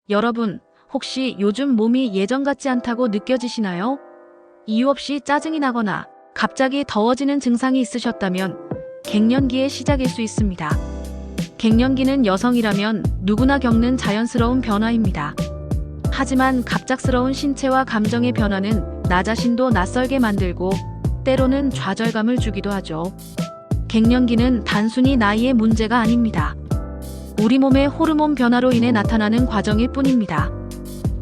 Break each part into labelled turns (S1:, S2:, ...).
S1: 여러분, 혹시 요즘 몸이 예전 같지 않다고 느껴지시나요? 이유 없이 짜증이 나거나 갑자기 더워지는 증상이 있으셨다면 갱년기의 시작일 수 있습니다. 갱년기는 여성이라면 누구나 겪는 자연스러운 변화입니다. 하지만 갑작스러운 신체와 감정의 변화는 나 자신도 낯설게 만들고 때로는 좌절감을 주기도 하죠. 갱년기는 단순히 나이의 문제가 아닙니다. 우리 몸의 호르몬 변화로 인해 나타나는 과정일 뿐입니다.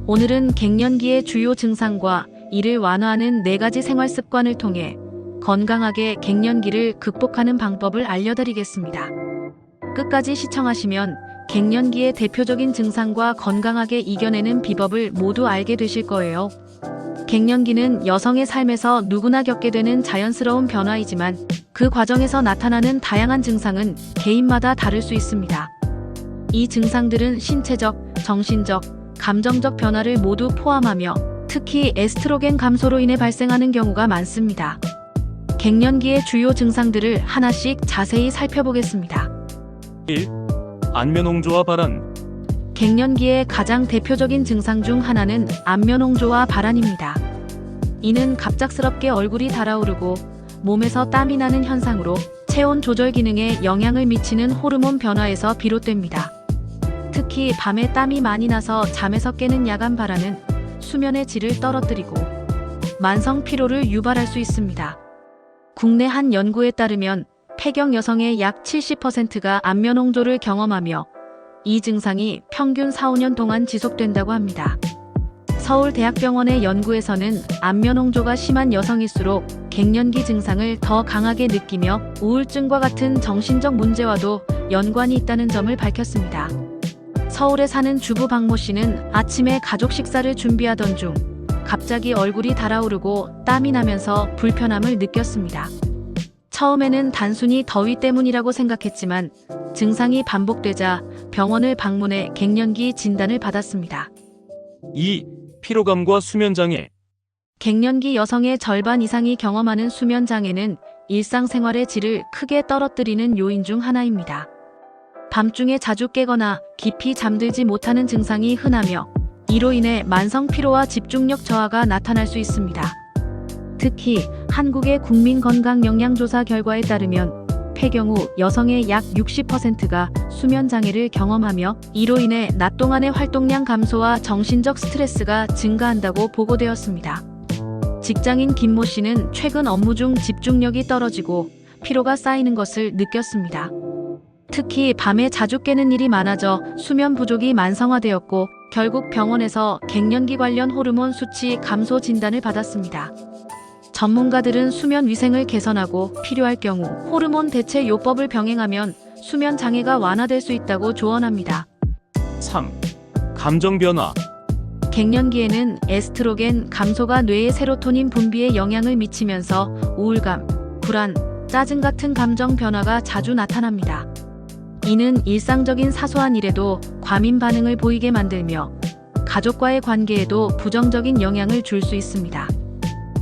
S1: 오늘은 갱년기의 주요 증상과 이를 완화하는 4가지 생활 습관을 통해 건강하게 갱년기를 극복하는 방법을 알려드리겠습니다. 끝까지 시청하시면 갱년기의 대표적인 증상과 건강하게 이겨내는 비법을 모두 알게 되실 거예요. 갱년기는 여성의 삶에서 누구나 겪게 되는 자연스러운 변화이지만 그 과정에서 나타나는 다양한 증상은 개인마다 다를 수 있습니다. 이 증상들은 신체적, 정신적, 감정적 변화를 모두 포함하며 특히 에스트로겐 감소로 인해 발생하는 경우가 많습니다. 갱년기의 주요 증상들을 하나씩 자세히 살펴보겠습니다.
S2: 1. 안면홍조와 발한.
S1: 갱년기의 가장 대표적인 증상 중 하나는 안면홍조와 발한입니다. 이는 갑작스럽게 얼굴이 달아오르고 몸에서 땀이 나는 현상으로 체온 조절 기능에 영향을 미치는 호르몬 변화에서 비롯됩니다. 특히 밤에 땀이 많이 나서 잠에서 깨는 야간 발한은 수면의 질을 떨어뜨리고 만성 피로를 유발할 수 있습니다. 국내 한 연구에 따르면 폐경 여성의 약 70%가 안면홍조를 경험하며 이 증상이 평균 4-5년 동안 지속된다고 합니다. 서울대학병원의 연구에서는 안면홍조가 심한 여성일수록 갱년기 증상을 더 강하게 느끼며 우울증과 같은 정신적 문제와도 연관이 있다는 점을 밝혔습니다. 서울에 사는 주부 박모 씨는 아침에 가족 식사를 준비하던 중 갑자기 얼굴이 달아오르고 땀이 나면서 불편함을 느꼈습니다. 처음에는 단순히 더위 때문이라고 생각했지만 증상이 반복되자 병원을 방문해 갱년기 진단을 받았습니다.
S2: 2. 피로감과 수면장애.
S1: 갱년기 여성의 절반 이상이 경험하는 수면장애는 일상생활의 질을 크게 떨어뜨리는 요인 중 하나입니다. 밤중에 자주 깨거나 깊이 잠들지 못하는 증상이 흔하며 이로 인해 만성 피로와 집중력 저하가 나타날 수 있습니다. 특히 한국의 국민건강영양조사 결과에 따르면 폐경 후 여성의 약 60%가 수면장애를 경험하며 이로 인해 낮 동안의 활동량 감소와 정신적 스트레스가 증가한다고 보고되었습니다. 직장인 김모 씨는 최근 업무 중 집중력이 떨어지고 피로가 쌓이는 것을 느꼈습니다. 특히 밤에 자주 깨는 일이 많아져 수면 부족이 만성화되었고 결국 병원에서 갱년기 관련 호르몬 수치 감소 진단을 받았습니다. 전문가들은 수면 위생을 개선하고 필요할 경우 호르몬 대체 요법을 병행하면 수면 장애가 완화될 수 있다고 조언합니다.
S2: 3. 감정 변화.
S1: 갱년기에는 에스트로겐 감소가 뇌의 세로토닌 분비에 영향을 미치면서 우울감, 불안, 짜증 같은 감정 변화가 자주 나타납니다. 이는 일상적인 사소한 일에도 과민 반응을 보이게 만들며 가족과의 관계에도 부정적인 영향을 줄 수 있습니다.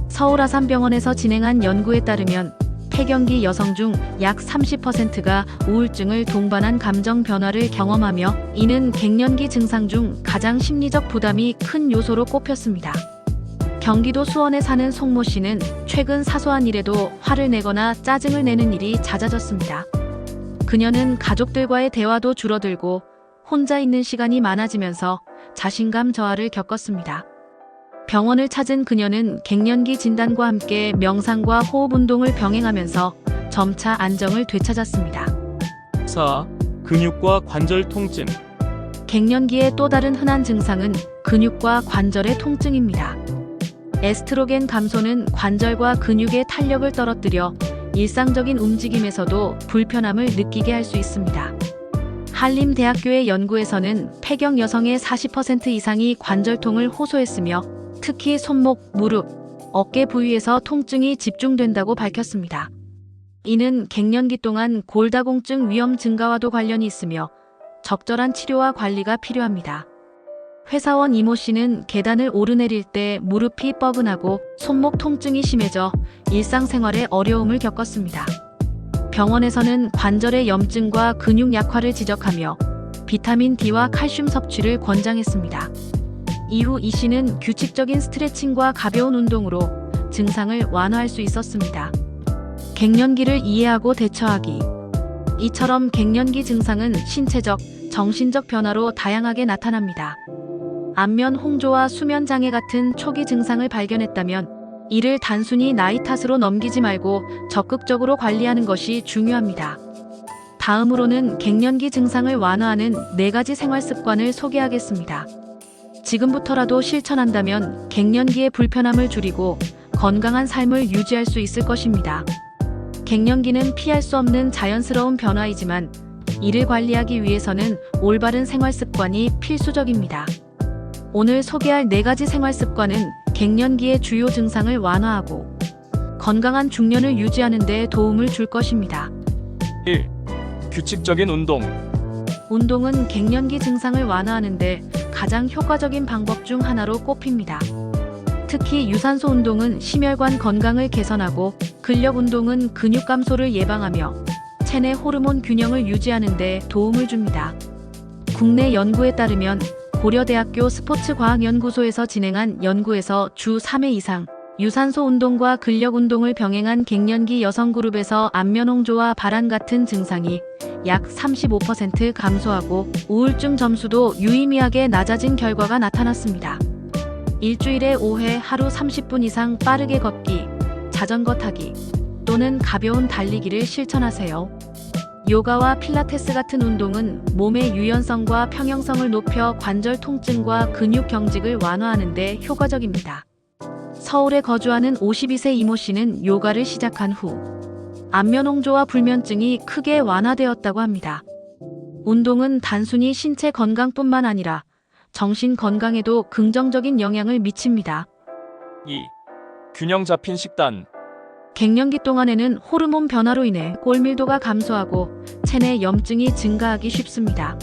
S1: 서울아산병원에서 진행한 연구에 따르면 폐경기 여성 중 약 30%가 우울증을 동반한 감정 변화를 경험하며 이는 갱년기 증상 중 가장 심리적 부담이 큰 요소로 꼽혔습니다. 경기도 수원에 사는 송모 씨는 최근 사소한 일에도 화를 내거나 짜증을 내는 일이 잦아졌습니다. 그녀는 가족들과의 대화도 줄어들고 혼자 있는 시간이 많아지면서 자신감 저하를 겪었습니다. 병원을 찾은 그녀는 갱년기 진단과 함께 명상과 호흡 운동을 병행하면서 점차 안정을 되찾았습니다.
S2: 4. 근육과 관절 통증.
S1: 갱년기의 또 다른 흔한 증상은 근육과 관절의 통증입니다. 에스트로겐 감소는 관절과 근육의 탄력을 떨어뜨려 일상적인 움직임에서도 불편함을 느끼게 할 수 있습니다. 한림대학교의 연구에서는 폐경 여성의 40% 이상이 관절통을 호소했으며 특히 손목, 무릎, 어깨 부위에서 통증이 집중된다고 밝혔습니다. 이는 갱년기 동안 골다공증 위험 증가와도 관련이 있으며 적절한 치료와 관리가 필요합니다. 회사원 이모 씨는 계단을 오르내릴 때 무릎이 뻐근하고 손목 통증이 심해져 일상생활에 어려움을 겪었습니다. 병원에서는 관절의 염증과 근육 약화를 지적하며 비타민 D와 칼슘 섭취를 권장했습니다. 이후 이 씨는 규칙적인 스트레칭과 가벼운 운동으로 증상을 완화할 수 있었습니다. 갱년기를 이해하고 대처하기. 이처럼 갱년기 증상은 신체적, 정신적 변화로 다양하게 나타납니다. 안면 홍조와 수면 장애 같은 초기 증상을 발견했다면 이를 단순히 나이 탓으로 넘기지 말고 적극적으로 관리하는 것이 중요합니다. 다음으로는 갱년기 증상을 완화하는 4가지 생활 습관을 소개하겠습니다. 지금부터라도 실천한다면 갱년기의 불편함을 줄이고 건강한 삶을 유지할 수 있을 것입니다. 갱년기는 피할 수 없는 자연스러운 변화이지만 이를 관리하기 위해서는 올바른 생활 습관이 필수적입니다. 오늘 소개할 4가지 생활 습관은 갱년기의 주요 증상을 완화하고 건강한 중년을 유지하는 데 도움을 줄 것입니다.
S2: 1. 규칙적인 운동.
S1: 운동은 갱년기 증상을 완화하는 데 가장 효과적인 방법 중 하나로 꼽힙니다. 특히 유산소 운동은 심혈관 건강을 개선하고 근력 운동은 근육 감소를 예방하며 체내 호르몬 균형을 유지하는 데 도움을 줍니다. 국내 연구에 따르면 고려대학교 스포츠과학연구소에서 진행한 연구에서 주 3회 이상 유산소 운동과 근력 운동을 병행한 갱년기 여성 그룹에서 안면 홍조와 발한 같은 증상이 약 35% 감소하고 우울증 점수도 유의미하게 낮아진 결과가 나타났습니다. 일주일에 5회 하루 30분 이상 빠르게 걷기, 자전거 타기 또는 가벼운 달리기를 실천하세요. 요가와 필라테스 같은 운동은 몸의 유연성과 평형성을 높여 관절 통증과 근육 경직을 완화하는 데 효과적입니다. 서울에 거주하는 52세 이모 씨는 요가를 시작한 후 안면 홍조와 불면증이 크게 완화되었다고 합니다. 운동은 단순히 신체 건강뿐만 아니라 정신 건강에도 긍정적인 영향을 미칩니다.
S2: 2. 균형 잡힌 식단.
S1: 갱년기 동안에는 호르몬 변화로 인해 골밀도가 감소하고 체내 염증이 증가하기 쉽습니다.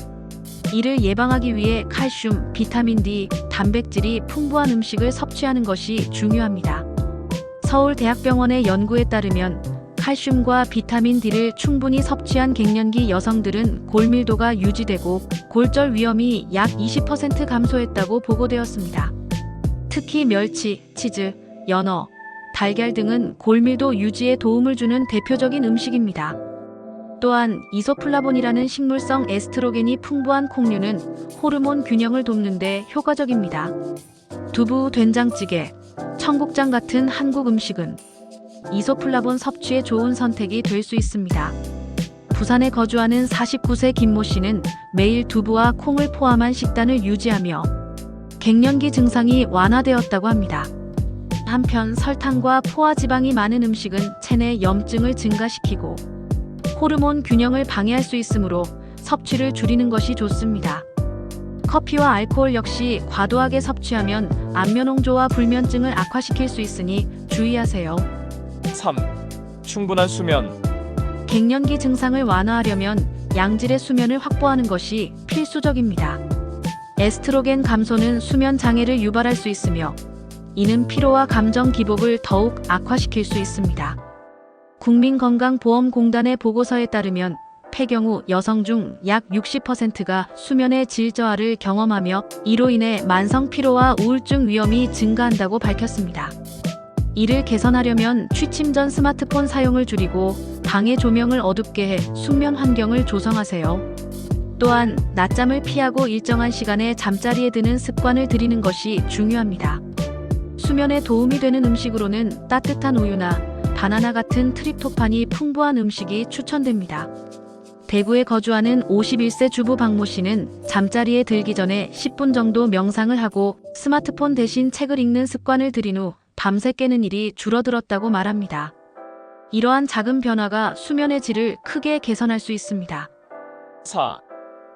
S1: 이를 예방하기 위해 칼슘, 비타민 D, 단백질이 풍부한 음식을 섭취하는 것이 중요합니다. 서울대학병원의 연구에 따르면 칼슘과 비타민 D를 충분히 섭취한 갱년기 여성들은 골밀도가 유지되고 골절 위험이 약 20% 감소했다고 보고되었습니다. 특히 멸치, 치즈, 연어, 달걀 등은 골밀도 유지에 도움을 주는 대표적인 음식입니다. 또한 이소플라본이라는 식물성 에스트로겐이 풍부한 콩류는 호르몬 균형을 돕는 데 효과적입니다. 두부, 된장찌개, 청국장 같은 한국 음식은 이소플라본 섭취에 좋은 선택이 될 수 있습니다. 부산에 거주하는 49세 김모 씨는 매일 두부와 콩을 포함한 식단을 유지하며 갱년기 증상이 완화되었다고 합니다. 한편 설탕과 포화지방이 많은 음식은 체내 염증을 증가시키고 호르몬 균형을 방해할 수 있으므로 섭취를 줄이는 것이 좋습니다. 커피와 알코올 역시 과도하게 섭취하면 안면 홍조와 불면증을 악화시킬 수 있으니 주의하세요.
S2: 3. 충분한 수면.
S1: 갱년기 증상을 완화하려면 양질의 수면을 확보하는 것이 필수적입니다. 에스트로겐 감소는 수면 장애를 유발할 수 있으며 이는 피로와 감정 기복을 더욱 악화시킬 수 있습니다. 국민건강보험공단의 보고서에 따르면 폐경 후 여성 중 약 60%가 수면의 질 저하를 경험하며 이로 인해 만성 피로와 우울증 위험이 증가한다고 밝혔습니다. 이를 개선하려면 취침 전 스마트폰 사용을 줄이고 방의 조명을 어둡게 해 숙면 환경을 조성하세요. 또한 낮잠을 피하고 일정한 시간에 잠자리에 드는 습관을 들이는 것이 중요합니다. 수면에 도움이 되는 음식으로는 따뜻한 우유나 바나나 같은 트립토판이 풍부한 음식이 추천됩니다. 대구에 거주하는 51세 주부 박모 씨는 잠자리에 들기 전에 10분 정도 명상을 하고 스마트폰 대신 책을 읽는 습관을 들인 후 밤새 깨는 일이 줄어들었다고 말합니다. 이러한 작은 변화가 수면의 질을 크게 개선할 수 있습니다.
S2: 4.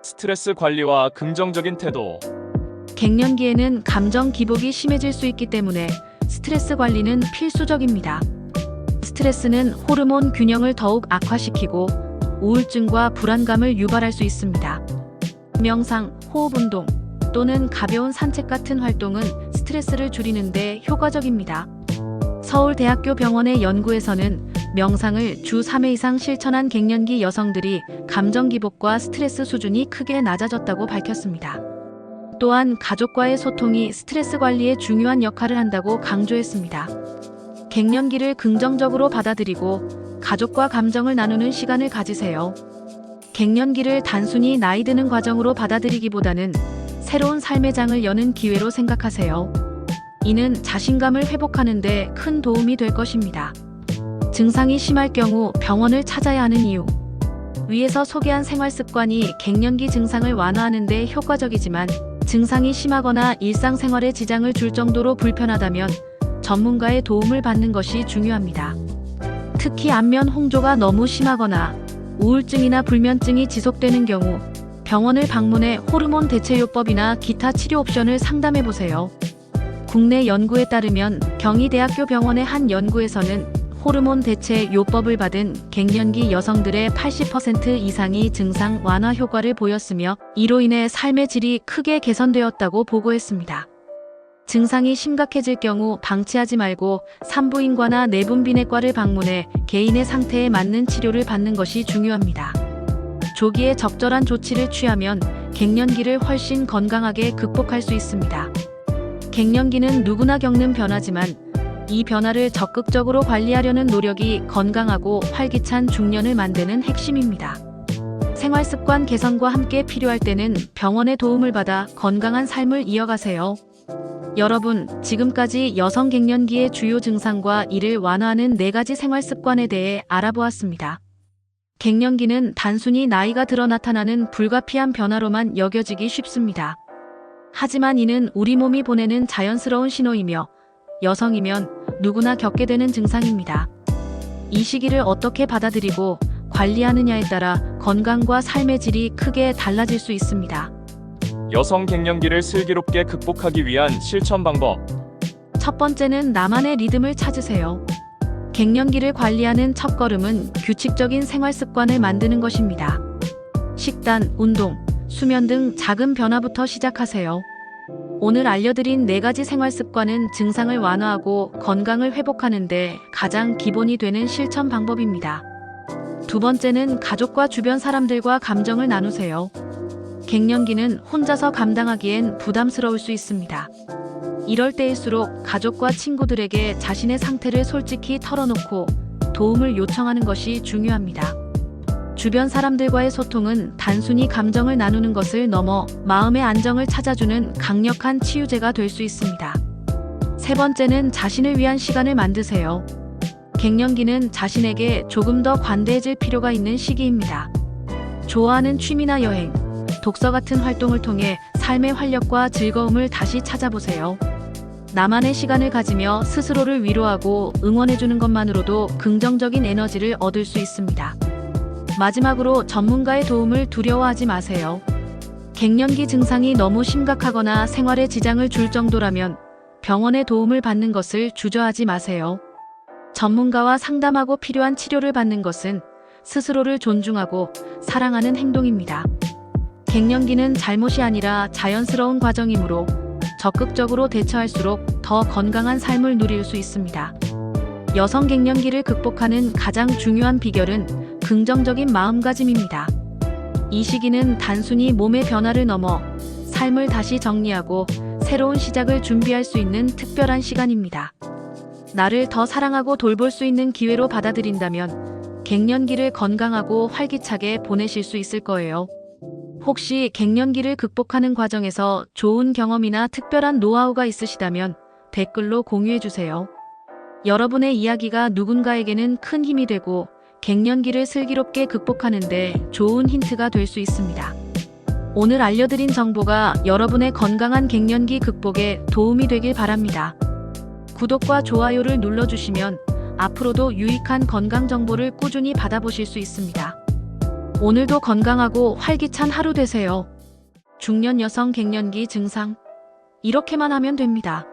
S2: 스트레스 관리와 긍정적인 태도.
S1: 갱년기에는 감정 기복이 심해질 수 있기 때문에 스트레스 관리는 필수적입니다. 스트레스는 호르몬 균형을 더욱 악화시키고 우울증과 불안감을 유발할 수 있습니다. 명상, 호흡 운동 또는 가벼운 산책 같은 활동은 스트레스를 줄이는 데 효과적입니다. 서울대학교 병원의 연구에서는 명상을 주 3회 이상 실천한 갱년기 여성들이 감정 기복과 스트레스 수준이 크게 낮아졌다고 밝혔습니다. 또한 가족과의 소통이 스트레스 관리에 중요한 역할을 한다고 강조했습니다. 갱년기를 긍정적으로 받아들이고 가족과 감정을 나누는 시간을 가지세요. 갱년기를 단순히 나이 드는 과정으로 받아들이기보다는 새로운 삶의 장을 여는 기회로 생각하세요. 이는 자신감을 회복하는 데 큰 도움이 될 것입니다. 증상이 심할 경우 병원을 찾아야 하는 이유. 위에서 소개한 생활 습관이 갱년기 증상을 완화하는 데 효과적이지만 증상이 심하거나 일상생활에 지장을 줄 정도로 불편하다면 전문가의 도움을 받는 것이 중요합니다. 특히 안면 홍조가 너무 심하거나 우울증이나 불면증이 지속되는 경우 병원을 방문해 호르몬 대체요법이나 기타 치료 옵션을 상담해 보세요. 국내 연구에 따르면 경희대학교 병원의 한 연구에서는 호르몬 대체 요법을 받은 갱년기 여성들의 80% 이상이 증상 완화 효과를 보였으며 이로 인해 삶의 질이 크게 개선되었다고 보고했습니다. 증상이 심각해질 경우 방치하지 말고 산부인과나 내분비내과를 방문해 개인의 상태에 맞는 치료를 받는 것이 중요합니다. 조기에 적절한 조치를 취하면 갱년기를 훨씬 건강하게 극복할 수 있습니다. 갱년기는 누구나 겪는 변화지만 이 변화를 적극적으로 관리하려는 노력이 건강하고 활기찬 중년을 만드는 핵심입니다. 생활습관 개선과 함께 필요할 때는 병원의 도움을 받아 건강한 삶을 이어가세요. 여러분, 지금까지 여성 갱년기의 주요 증상과 이를 완화하는 4가지 생활습관에 대해 알아보았습니다. 갱년기는 단순히 나이가 들어 나타나는 불가피한 변화로만 여겨지기 쉽습니다. 하지만 이는 우리 몸이 보내는 자연스러운 신호이며 여성이면 누구나 겪게 되는 증상입니다. 이 시기를 어떻게 받아들이고 관리하느냐에 따라 건강과 삶의 질이 크게 달라질 수 있습니다.
S2: 여성 갱년기를 슬기롭게 극복하기 위한 실천 방법.
S1: 첫 번째는 나만의 리듬을 찾으세요. 갱년기를 관리하는 첫걸음은 규칙적인 생활 습관을 만드는 것입니다. 식단, 운동, 수면 등 작은 변화부터 시작하세요. 오늘 알려드린 4가지 생활 습관은 증상을 완화하고 건강을 회복하는 데 가장 기본이 되는 실천 방법입니다. 두 번째는 가족과 주변 사람들과 감정을 나누세요. 갱년기는 혼자서 감당하기엔 부담스러울 수 있습니다. 이럴 때일수록 가족과 친구들에게 자신의 상태를 솔직히 털어놓고 도움을 요청하는 것이 중요합니다. 주변 사람들과의 소통은 단순히 감정을 나누는 것을 넘어 마음의 안정을 찾아주는 강력한 치유제가 될 수 있습니다. 세 번째는 자신을 위한 시간을 만드세요. 갱년기는 자신에게 조금 더 관대해질 필요가 있는 시기입니다. 좋아하는 취미나 여행, 독서 같은 활동을 통해 삶의 활력과 즐거움을 다시 찾아보세요. 나만의 시간을 가지며 스스로를 위로하고 응원해주는 것만으로도 긍정적인 에너지를 얻을 수 있습니다. 마지막으로 전문가의 도움을 두려워하지 마세요. 갱년기 증상이 너무 심각하거나 생활에 지장을 줄 정도라면 병원의 도움을 받는 것을 주저하지 마세요. 전문가와 상담하고 필요한 치료를 받는 것은 스스로를 존중하고 사랑하는 행동입니다. 갱년기는 잘못이 아니라 자연스러운 과정이므로 적극적으로 대처할수록 더 건강한 삶을 누릴 수 있습니다. 여성 갱년기를 극복하는 가장 중요한 비결은 긍정적인 마음가짐입니다. 이 시기는 단순히 몸의 변화를 넘어 삶을 다시 정리하고 새로운 시작을 준비할 수 있는 특별한 시간입니다. 나를 더 사랑하고 돌볼 수 있는 기회로 받아들인다면 갱년기를 건강하고 활기차게 보내실 수 있을 거예요. 혹시 갱년기를 극복하는 과정에서 좋은 경험이나 특별한 노하우가 있으시다면 댓글로 공유해주세요. 여러분의 이야기가 누군가에게는 큰 힘이 되고 갱년기를 슬기롭게 극복하는데 좋은 힌트가 될 수 있습니다. 오늘 알려드린 정보가 여러분의 건강한 갱년기 극복에 도움이 되길 바랍니다. 구독과 좋아요를 눌러주시면 앞으로도 유익한 건강 정보를 꾸준히 받아보실 수 있습니다. 오늘도 건강하고 활기찬 하루 되세요. 중년 여성 갱년기 증상. 이렇게만 하면 됩니다.